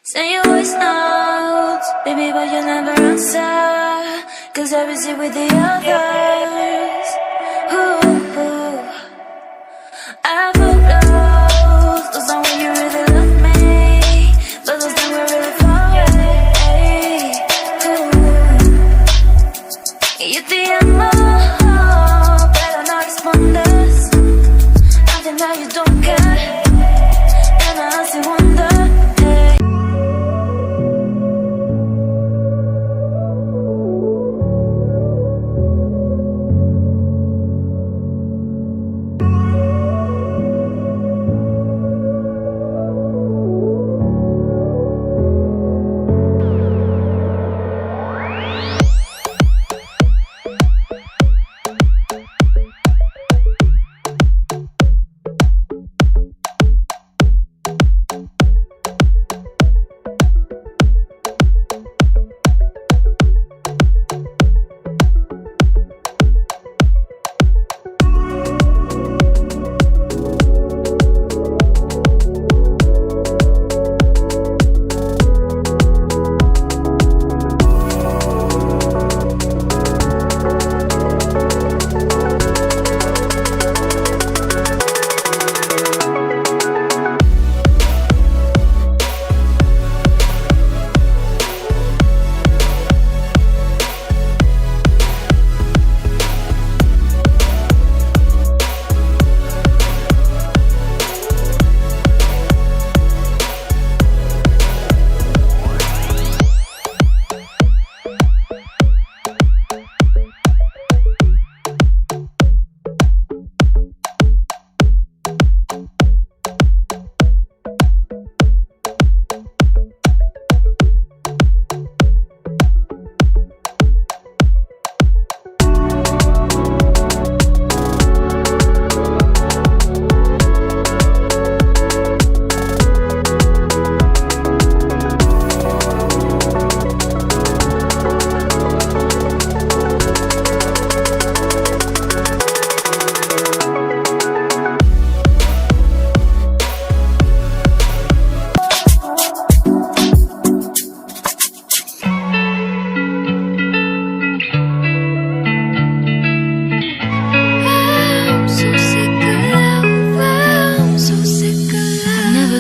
Send your voice notes, baby, but you never answer, 'cause I was here with the others. Ooh, I photos, those are when you really love me, but those times were really far away. Ooh, you te amo, pero no respondes. Acting like you don't care, and I still wonder.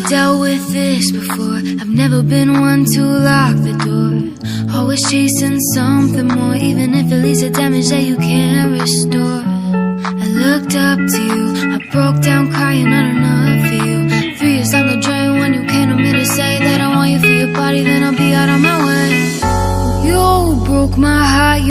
Dealt with this before. I've never been one to lock the door. Always chasing something more, even if it leads to damage that you can't restore. I looked up to you, I broke down crying, not enough for you. 3 years down the drain when you came to me to say that I want you for your body, then I'll be out on my way. You broke my heart.